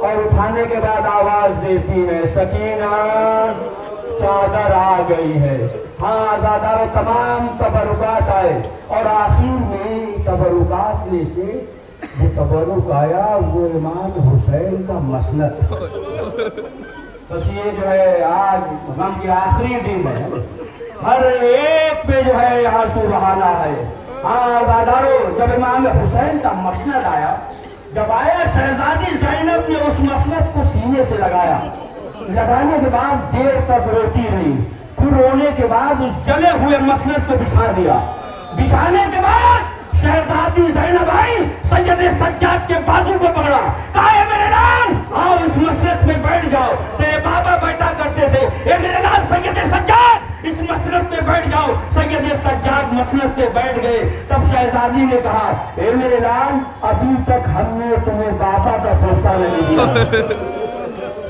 اور اٹھانے کے بعد آواز دیتی ہے سکینہ چادر آ گئی ہے. ہاں آزادارو تمام تبرکات آئے اور آخر میں تبرکات میں سے جو تبرک آیا وہ امام حسین کا مسند. بس یہ جو ہے آج غم کی آخری دن ہے, ہر ایک پہ جو ہے آنسو بہانا ہے. ہاں آزادارو جب امام حسین کا مسند آیا, جب آیا شہزادی زینب نے اس مسند کو سینے سے لگایا, لگانے کے بعد دیر تک روتی رہی, پھر رونے کے بعد اس جلے ہوئے مسند کو بچھا دیا. بچھانے کے بعد شہزادی زینب آئی, سید سجاد کے بازو کو پکڑا, کہا اے میرے لال آؤ اس مسند میں بیٹھ جاؤ, تیرے بابا بیٹھا کرتے تھے, اے میرے لال سید سجاد اس مسند پہ بیٹھ جاؤ. سید سجاد مسند پہ بیٹھ گئے. تب شہزادی نے کہا اے میرے لال ابھی تک ہم نے تمہیں بابا کا بوسہ نہیں دیا,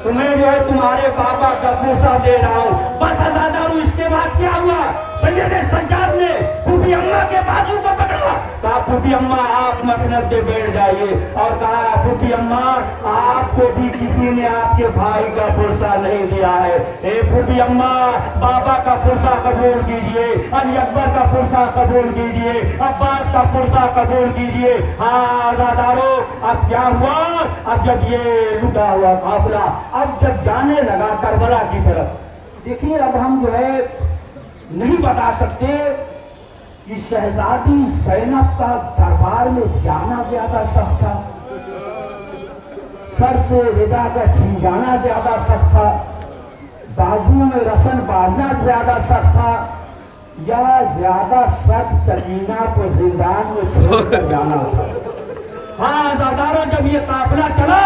تمہیں جو ہے تمہارے بابا کا بوسہ دے رہا ہوں. بس آزادارو اس کے بعد کیا ہوا, سید سجاد نے پھوپھی اماں کے بازو کو پکڑا, کہا پھوپھی اماں آپ مسند پہ بیٹھ جائیے, اور کہا پھوپھی اماں آپ کو بھی کسی نے آپ کے بھائی کا پرسہ نہیں دیا ہے, اے پھوپھی اماں بابا کا پرسہ قبول کیجئے, علی اکبر کا پرسہ قبول کیجئے, عباس کا پرسہ قبول کیجئے. ہاں آزادارو اب کیا ہوا, اب جب یہ لٹا ہوا قافلہ اب جب جانے لگا کربلا کی طرف, دیکھیے اب ہم جو ہے نہیں بتا سکتے کہ شہزادی زینب کا دربار میں جانا زیادہ سخت تھا, سر سے ردا کا چھین جانا زیادہ سخت تھا, بازو میں رسن باندھنا زیادہ سخت تھا, یا زیادہ سخت سکینہ کو زندان میں چھوڑ کر جانا تھا. ہاں آزادارو جب یہ قافلہ چلا,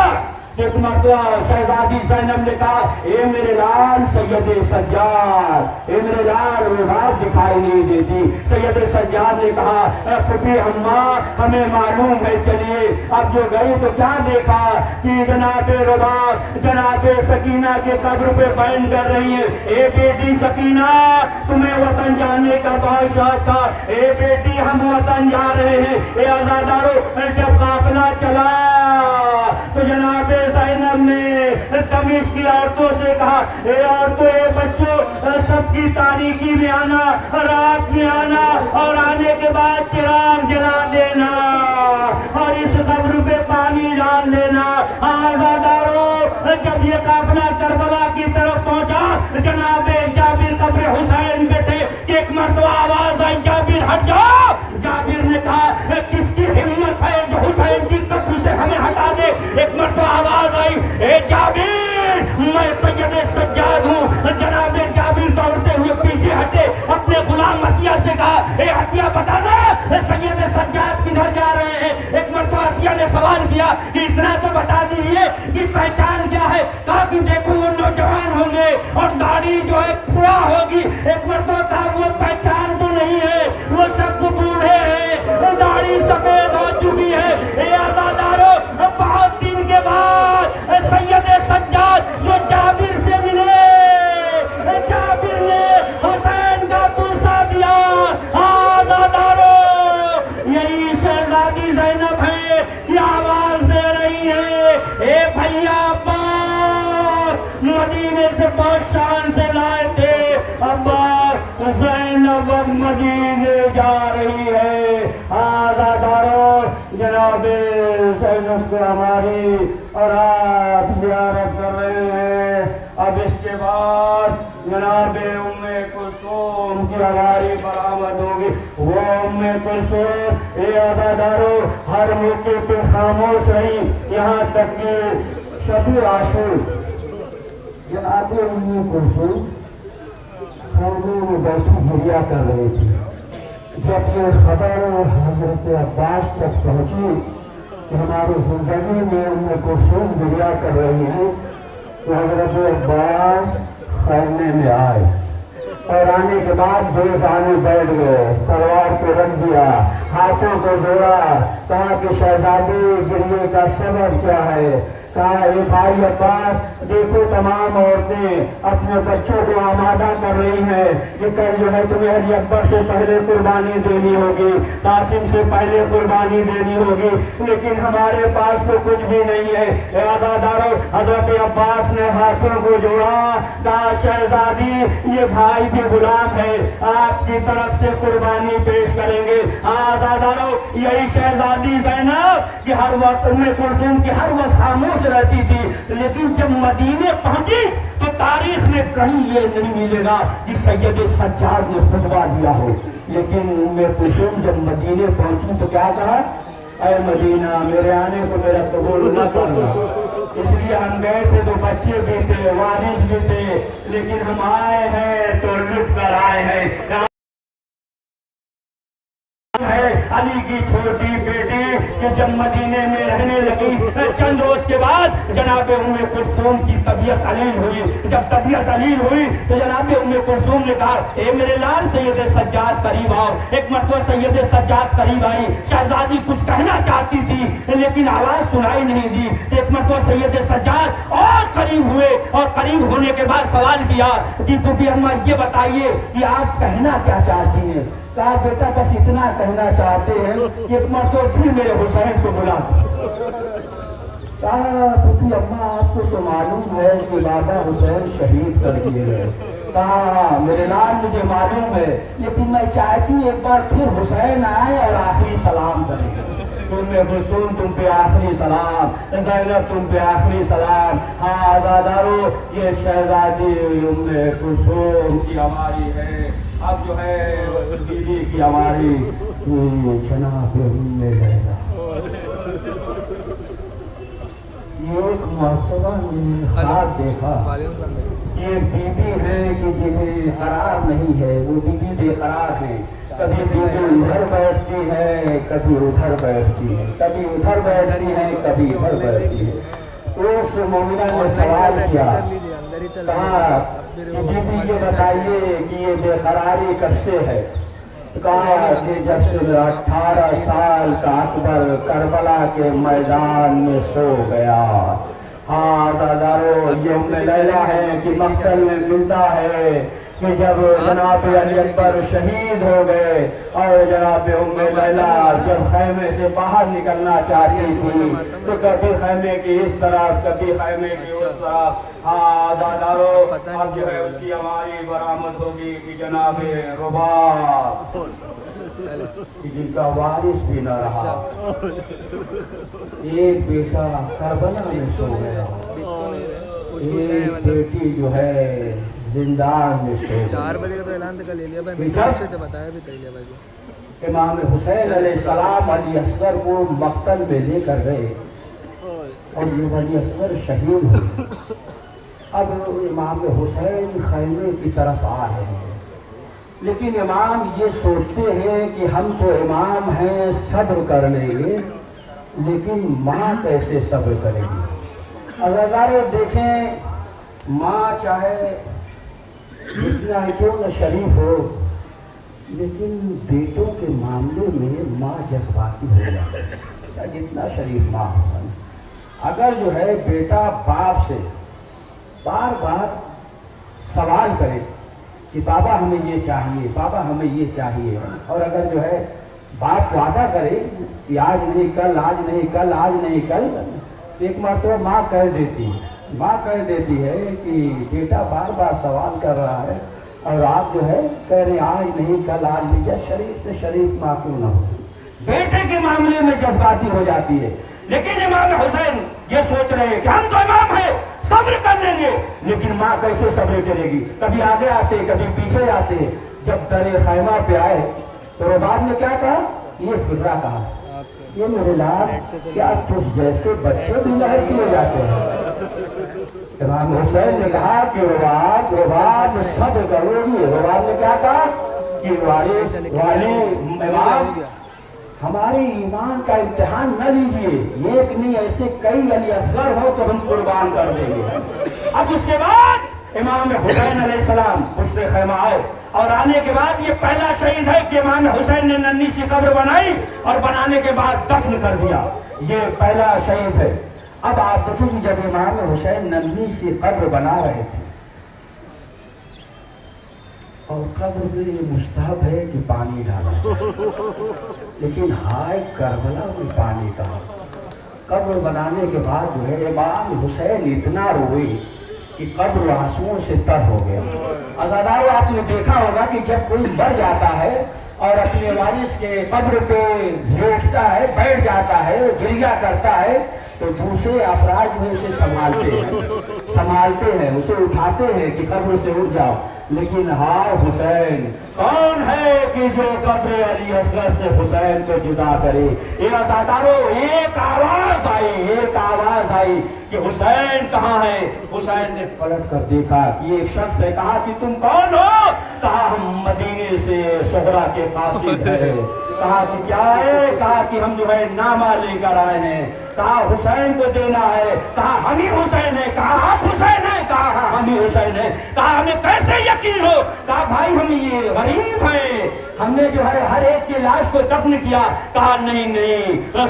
ایک مرتبہ شہزادی زینب نے کہا اے میرے لال سید سجاد, اے میرے لال وہ بات دکھائی نہیں دیتی. سید سجاد نے کہا پھوپھی اماں ہمیں معلوم ہے, چلیے اب جو گئی تو کیا دیکھا کہ جناب رباب جناب سکینہ کے قبر پہ بیان کر رہی ہیں, اے بیٹی سکینہ تمہیں وطن جانے کا بہت شوق تھا, اے بیٹی ہم وطن جا رہے ہیں. اے آزادارو جب قافلہ چلا تو جناب زینب نے تمیز کی عورتوں سے کہا اے عورتوں اے بچوں سب کی تاریکی میں آنا, رات میں آنا, اور آنے کے بعد چراغ جلا دینا اور اس قبر پہ پانی ڈال دینا. آزادارو جب یہ قافلہ کربلا کی طرف پہنچا, جناب جابر قبر حسین پہ تھے, ایک مرتبہ آواز آئی جابر ہٹ جاؤ. جابر نے کہا کس کی ہمت ہے جو حسین کی قبر سے ہمیں ہٹا دے. ایک مرتبہ آواز آئی اے جابر میں سید سجاد ہوں. جناب جابر دوڑتے ہوئے پیچھے ہٹے, اپنے غلام عطیہ سے کہا اے عطیہ بتانا سید سجاد کدھر جا رہے ہیں. ایک مرتبہ عطیہ نے سوال کیا کہ اتنا تو بتا دیجیے کہ پہچان کیا ہے. کہا کہ دیکھو وہ نوجوان ہوں گے اور داڑھی جو ہے سیاہ ہوگی. ایک مرتبہ کہا وہ پہچان تو نہیں ہے, وہ شخص بوڑھے ہیں, داڑھی سفید ہو چکی ہے. اے آزادارو بہت دن کے بعد سید سجاد جو جابر سے ملے, جابر نے حسین کا پرسہ دیا. آزادارو یہی شہزادی زینب ہے یہ آواز دے رہی ہے اے بھیا عباس مدینے سے بہت شان سے لائے تھے, عباس زینب مدینے جا رہی ہے. آزادارو جناب زینب کو ہماری اور آپ زیارت کر رہے ہیں. اب اس کے بعد جناب ام کلثوم کی ہماری برآمد ہوگی. وہ ام کلثوم اے آزادارو ہر موقع پہ خاموش رہی, یہاں تک کہ شب عاشور جناب ام کلثوم خیمے میں بیٹھی گریا کر رہی تھی. جب یہ خبر حضرت عباس تک پہنچی کہ ہماری زندگی میں ام کلثوم گریا کر رہی ہیں, تو حضرت عباس خیمے میں آئے اور آنے کے بعد دو سامنے بیٹھ گئے, تلوار کو رکھ دیا, ہاتھوں کو جوڑا, کہا کہ شہزادی گریے کا سبب کیا ہے. کہا اے بھائی عباس دیکھو تمام عورتیں اپنے بچوں کو آمادہ کر رہی ہیں کہ کل جو ہے تمہیں علی اکبر سے پہلے قربانی دینی ہوگی، قاسم سے پہلے قربانی دینی ہوگی، لیکن ہمارے پاس تو کچھ بھی نہیں ہے۔ اے عزادارو، حضرت عباس نے ہاتھوں کو جوڑا، کہا شہزادی یہ بھائی بھی غلام ہے، آپ کی طرف سے قربانی پیش کریں گے۔ عزادارو، یہی شہزادی زینب کہ ہر وقت ام کلثوم کی ہر وقت خاموش رہتی تھی، لیکن جب مدینے پہنچی تو تاریخ میں کہیں یہ نہیں ملے گا کہ سید سجاد نے خطبہ دیا ہو، لیکن ام کلثوم جب مدینے پہنچی تو کیا کہا؟ اے مدینہ میرے آنے کو میرا قبول نہ کرنا، اس لیے ہم گئے تھے تو بچے بھی تھے، وارث بھی تھے، لیکن ہم آئے ہیں تو لٹ کر آئے ہیں۔ علی کی چھوٹی بیٹی کہ جب مدینے میں رہنے لگی چند روز کے بعد جناب ام کلثوم کی طبیعت علیل ہوئی۔ جب طبیعت علیل ہوئی تو جناب ام کلثوم نے کہا اے میرے لال سید سجاد قریب آؤ۔ ایک مرتبہ سید سجاد قریب آئی، شہزادی کچھ کہنا چاہتی تھی لیکن آواز سنائی نہیں دی۔ ایک مرتبہ سید سجاد اور قریب ہوئے اور قریب ہونے کے بعد سوال کیا کہ پھوپھی اماں یہ بتائیے کہ آپ کہنا کیا چاہتی ہیں؟ کہا بیٹا بس اتنا کہنا چاہتے ہیں کہ ایک مرتبہ پھر میرے حسین کو بلا دو۔ کہا پھوپھی اماں آپ کو تو معلوم ہے کہ بابا حسین شہید کر دیے گئے۔ کہا میرے لال مجھے معلوم ہے، لیکن میں چاہتی ہوں ایک بار پھر حسین آئے اور آخری سلام کریں۔ ام کلثوم تم پہ آخری سلام، زینب تم پہ آخری سلام۔ ہاں عزادارو، یہ شہزادی ام کلثوم کی ہماری ہے، اب جو ہے بیوی کی ہماری جناب ام لیلا۔ یہ ایک محسوبہ میں خواب دیکھا، یہ بیوی ہے کہ جنہیں قرار نہیں ہے، وہ بیوی بے قرار ہے، کبھی بیوی ادھر بیٹھتی ہے کبھی ادھر بیٹھتی ہے، کبھی ادھر بیٹھتی ہے کبھی ادھر بیٹھتی ہے۔ اس مومنہ نے سوال کیا، کہا کہ بیوی یہ بتائیے کہ یہ بے قراری کب سے ہے؟ کہا کہ جب سے 18 سال کا اکبر کربلا کے میدان میں سو گیا۔ ہاں عزادارو، یہ ام لیلا ہے کہ مقتل میں ملتا ہے کہ جب جناب علی اکبر شہید ہو گئے اور جناب ام لیلا جب خیمے سے باہر نکلنا چاہتی تھی تو کبھی خیمے کی اس طرف کبھی خیمے کی اس طرف۔ ہاں عزادارو، اب جو ہے اس کی ہماری برآمد ہوگی کہ جناب رباط جن کا وارث بھی نہ رہا، ایک بیٹا کربلا میں سو گیا، ایک بیٹی جو ہے زندان میں سو گئی۔ 4 بجے کا اعلان تک لے لیا بھائی، میسج سے بتایا بھی کر لیا بھائی۔ امام حسین علیہ السلام علی اصغر کو مقتل میں لے کر گئے اور یہ علی اصغر شہید ہوئے۔ اب امام حسین خیمے کی طرف آ رہے ہیں، لیکن امام یہ سوچتے ہیں کہ ہم تو امام ہیں، صبر کر لیں گے، لیکن ماں کیسے صبر کرے گی؟ عزادارو دیکھیں، ماں چاہے جتنا کیوں نہ شریف ہو، لیکن بیٹوں کے معاملے میں ماں جذباتی ہو جاتی ہے، جتنا شریف ماں ہو۔ اگر جو ہے بیٹا باپ سے بار بار سوال کرے کہ بابا ہمیں یہ چاہیے، بابا ہمیں یہ چاہیے، اور اگر جو ہے باپ وعدہ کرے کہ آج نہیں کل، آج نہیں کل، آج نہیں کل، ایک مرتبہ ماں کہہ دیتی ہے کہ بیٹا بار بار سوال کر رہا ہے اور آپ جو ہے کہہ رہے آج نہیں کل، آج نہیں، یا شریف سے شریف ماں کیوں نہ ہو، بیٹے کے معاملے میں جذباتی ہو جاتی ہے۔ لیکن امام حسین یہ سوچ رہے ہیں کہ ہم تو امام ہیں، صبر کر لیں گے، لیکن ماں کیسے صبر کرے گی؟ کبھی آگے آتے کبھی پیچھے آتے۔ جب در خیمہ پہ آئے تو رباب نے کیا کہا؟ یہ خزرہ کہا، یہ میرے لال کیا تجھ جیسے بچے بھی لاحق کیے جاتے ہیں؟ امام حسین نے کہا کہ رباب صبر کرو گی۔ رباب نے کیا کہا کہ والی امام ہمارے ایمان کا امتحان نہ لیجیے، ایک نہیں ایسے کئی علی اصغر ہو تو ہم قربان کر دیں گے۔ اب اس کے بعد امام حسین علیہ السلام پشت خیمہ آئے، اور آنے کے بعد یہ پہلا شہید ہے کہ امام حسین نے ننھی سی قبر بنائی اور بنانے کے بعد دفن کر دیا، یہ پہلا شہید ہے۔ اب آپ دیکھیں کہ جب امام حسین ننھی سی قبر بنا رہے تھے اور قبر میں یہ مستحب ہے کہ پانی ڈالا، لیکن ہائے کربلا میں پانی ڈالا۔ قبر بنانے کے بعد جو ہے امام حسین اتنا روئے کہ قبر آنسوؤں سے تر ہو گیا۔ عزادارو آپ نے دیکھا ہوگا کہ جب کوئی مر جاتا ہے اور اپنے وارث کے قبر پہ لیٹتا ہے، بیٹھ جاتا ہے، گریہ کرتا ہے، تو دوسرے افراد میں اسے سنبھالتے ہیں، اسے اٹھاتے ہیں کہ قبر سے اٹھ جاؤ۔ لیکن ہائے حسین، کون ہے کہ جو قبر علی اصغر سے حسین کو جدا کرے؟ یہ عزادارو ایک آواز آئی کہ حسین کہاں ہے؟ حسین نے پلٹ کر دیکھا کہ ایک شخص نے کہا کہ تم کون ہو؟ کہا ہم مدینے سے صغرا کے قاصد ہیں۔ کہا کہ کیا ہے؟ کہا کہ ہم جو ہے نامہ لے کر آئے ہیں۔ کہا حسین کو دینا ہے۔ کہا ہم ہی حسین ہیں۔ کہا آپ حسین ہیں؟ کہا ہاں ہم ہی حسین ہیں۔ کہا ہمیں کیسے یقین ہو؟ کہا بھائی ہم یہ غریب ہیں، ہم نے جو ہے ہر ایک کی لاش کو دفن کیا۔ کہا نہیں،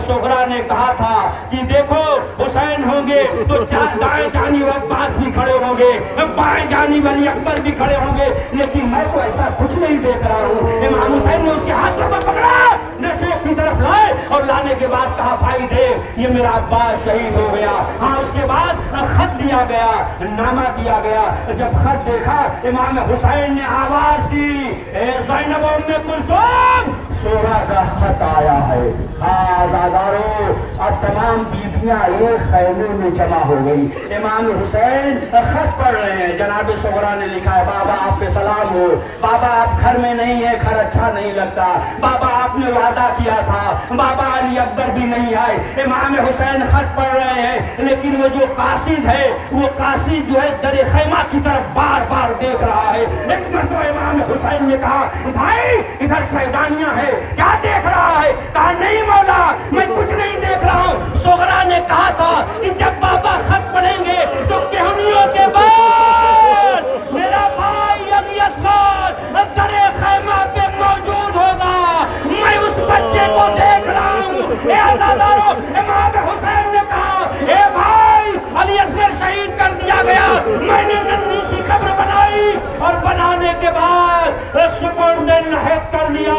صغرا نے کہا تھا کہ دیکھو حسین ہوں گے تو دائیں جانب عباس بھی کھڑے ہوں گے، بائیں جانب علی اکبر بھی کھڑے ہوں گے، لیکن میں تو ایسا کچھ نہیں دیکھ رہا ہوں۔ امام حسین نے اس کے ہاتھوں کو پکڑا، نشے کی طرف لائے اور لانے کے بعد کہا بھائی دیکھ یہ میرا عباس شہید ہو گیا۔ ہاں اس کے بعد خط دیا گیا، نامہ دیا گیا۔ جب خط دیکھا امام حسین نے آواز دی، اے زینب ام کلثوم، صغرا کا خط آیا ہے۔ آزادارو اب تمام بیویاں ایک خیمے میں جمع ہو گئی۔ امام حسین خط پڑھ رہے ہیں، جناب صغرا نے لکھا ہے بابا آپ پہ سلام ہو، بابا آپ گھر میں نہیں ہیں، گھر اچھا نہیں لگتا، بابا آپ نے وعدہ کیا تھا، بابا علی اکبر بھی نہیں آئے۔ امام حسین خط پڑھ رہے ہیں، لیکن وہ جو قاصد ہے وہ قاصد جو ہے در خیمہ کی طرف بار بار دیکھ رہا ہے۔ ایک مرتبہ امام حسین نے کہا بھائی ادھر شیطانیاں ہے، کیا دیکھ رہا ہے؟ کہا نہیں مولا میں کچھ نہیں دیکھ رہا ہوں۔ صغرا نے کہا تھا کہ جب بابا خط پڑھیں گے تو کہنیوں کے بعد میرا بھائی علی اصغر در خیمہ پہ موجود ہوگا، میں اس بچے کو دیکھ رہا ہوں۔ اے عزادارو امام حسین نے کہا اے بھائی علی اصغر شہید کر دیا گیا، میں نے ننھی سی قبر بنائی اور بنانے کے بعد سپرد لحد کر لیا۔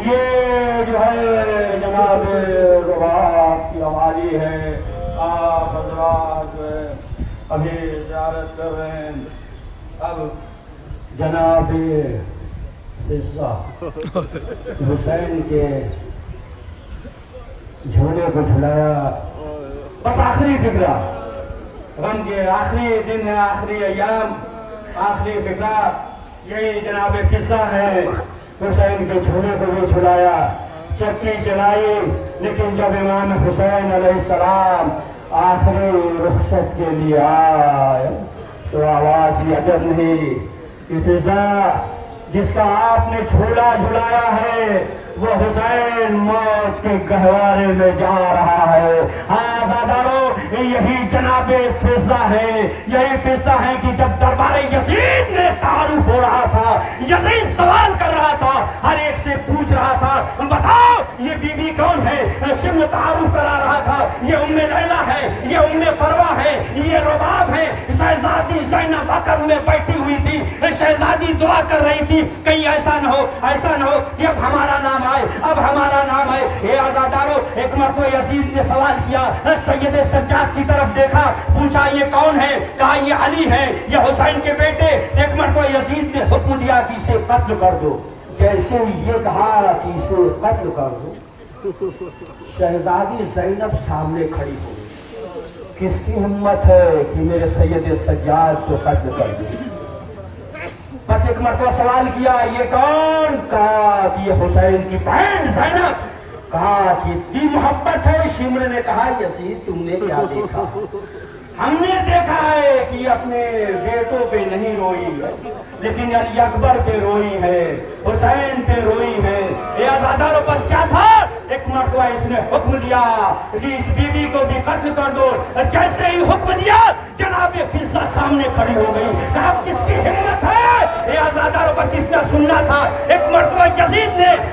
یہ جو ہے جناب رباط کی حوالی ہے۔ آپ حضرات جو ہے ابھی زیارت کر رہے ہیں۔ اب جناب حصہ حسین کے جھولے کو جھلایا، بس آخری فکرہ، غم کے آخری دن ہے، آخری ایام، آخری فکرہ یہی جناب قصہ ہے۔ حسین کے جھولے کو بھی جھلایا، چکی چلائی، لیکن جب امام حسین علیہ السلام آخری رخصت کے لیے آئے تو آواز بھی عجب نہیں کہ فضا جس کا آپ نے جھولا جھلایا ہے وہ حسین موت کے گہوارے میں جا رہا ہے۔ آزادارو یہی جناب فضا ہے، یہی فضا ہے کہ جب دربار یزید میں تعارف ہو رہا تھا، یزید سوال کر رہا تھا، ہر ایک سے پوچھ رہا تھا بتاؤ یہ بی بی کون ہے؟ شم تعارف کرا رہا تھا، یہ ام لیلہ ہے، یہ ام فروا ہے، یہ رباب ہے۔ شہزادی زینب عقب میں بیٹھی ہوئی تھی، شہزادی دعا کر رہی تھی کہیں ایسا نہ ہو، ایسا نہ ہو کہ اب ہمارا نام آئے، اب ہمارا نام ہے۔ اے آزادارو ایک مرتبہ یزید نے سوال کیا، سید سجاد کی طرف دیکھا، پوچھا یہ کون ہے؟ کہا یہ علی ہے، یہ حسین کے بیٹے۔ ایک مرتبہ یزید نے حکم دیا کہ اسے قتل کر دو۔ جیسے یہ کہا کہ اسے قتل کر دو، شہزادی زینب سامنے کھڑی ہو گئی۔ کس کی ہمت ہے کہ میرے سید سجاد کو قتل کر دے؟ بس ایک مرتبہ سوال کیا یہ کون؟ کہا کہ یہ حسین کی بہن زینب۔ کہا کہ اتنی محبت ہے؟ شمر نے کہا یزید تم نے کیا دیکھا؟ ہم نے دیکھا ہے کہ اپنے بیٹوں پہ نہیں روئی ہے، لیکن علی اکبر پہ روئی ہے، حسین پہ روئی ہے۔ اے آزادارو بس کیا تھا؟ ایک مرتبہ اس نے حکم دیا کہ اس بی بی کو بھی قتل کر دو۔ جیسے ہی حکم دیا جناب فضا سامنے کھڑی ہو گئی۔ کہا کس کی ہمت ہے؟ اے آزادارو بس اتنا سننا تھا۔ ایک مرتبہ یزید نے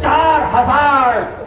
4000